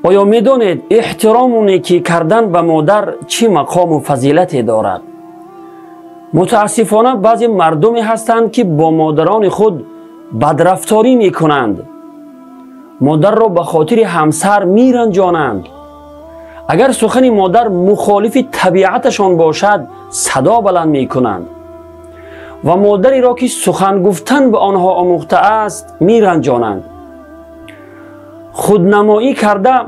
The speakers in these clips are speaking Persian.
آیا می‌دانید احترام و نیکی کردن به مادر چه مقام و فضیلتی دارد؟ متاسفانه بعضی مردمی هستند که با مادران خود بدرفتاری می‌کنند. مادر را به خاطر همسر می‌رنجانند. اگر سخن مادر مخالف طبیعتشان باشد صدا بلند می‌کنند و مادری را که سخن گفتن به آنها آموخته است می‌رنجانند. خودنمایی کرده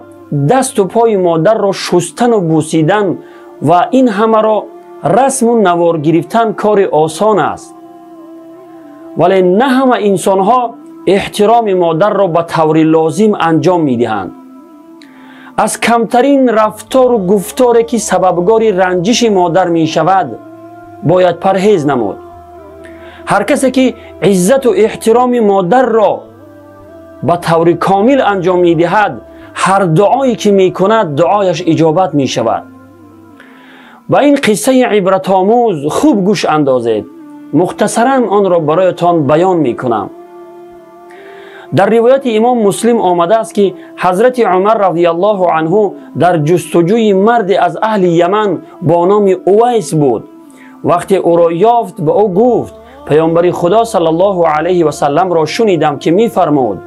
دست و پای مادر را شستن و بوسیدن و این همه را رسم و نوار گرفتن کار آسان است، ولی نه همه انسان ها احترام مادر را به طور لازم انجام می دهند. از کمترین رفتار و گفتاری که سببگار رنجش مادر می شود باید پرهیز نمود. هر کسی که عزت و احترام مادر را به طور کامل انجام می دهد، هر دعایی که می کند دعایش اجابت می شود. با این قصه عبرت آموز خوب گوش اندازید. مختصرا آن را برایتان بیان می کنم. در روایت امام مسلم آمده است که حضرت عمر رضی الله عنه در جستجوی مرد از اهل یمن با نام اویس بود. وقتی او را یافت به او گفت پیامبر خدا صلی الله علیه و سلم را شنیدم که می فرمود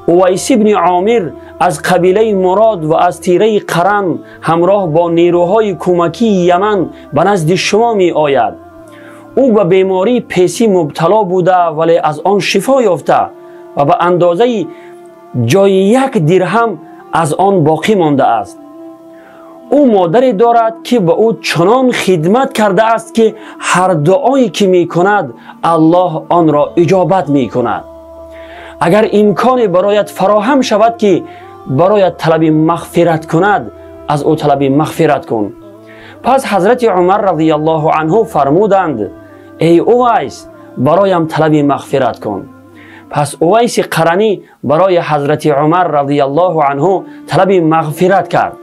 اویس ابن عامر از قبیله مراد و از تیره قرن همراه با نیروهای کمکی یمن به نزد شما می آید. او به بیماری پیسی مبتلا بوده ولی از آن شفا یافته و به اندازه جای 1 درهم از آن باقی مانده است. او مادری دارد که به او چنان خدمت کرده است که هر دعایی که می کند الله آن را اجابت می کند. اگر امکانی برایت فراهم شود که برایت طلب مغفرت کند، از او طلب مغفرت کن. پس حضرت عمر رضی الله عنه فرمودند ای اویس برایم طلب مغفرت کن. پس اویس قرنی برای حضرت عمر رضی الله عنه طلب مغفرت کرد.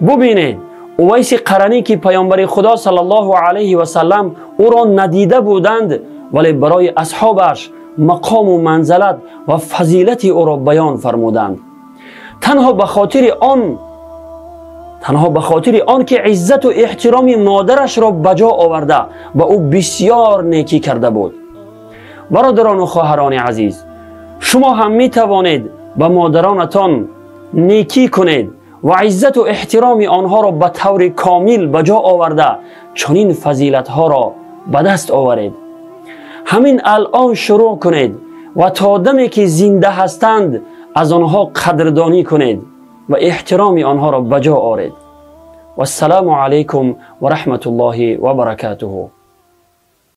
ببینید اویس قرنی که پیامبر خدا صلی الله علیه و سلم او را ندیده بودند ولی برای اصحابش مقام و منزلت و فضیلت او را بیان فرمودند. تنها به خاطر آن که عزت و احترام مادرش را بجا آورده و او بسیار نیکی کرده بود. برادران و خواهران عزیز، شما هم می توانید به مادرانتان نیکی کنید و عزت و احترام آنها را به طور کامل بجا آورده چنین فضیلت ها را به دست آورید. همین الان شروع کنید و تا دمی که زنده هستند از آنها قدردانی کنید و احترام آنها را بجا آورید. و السلام علیکم و رحمت الله و برکاته.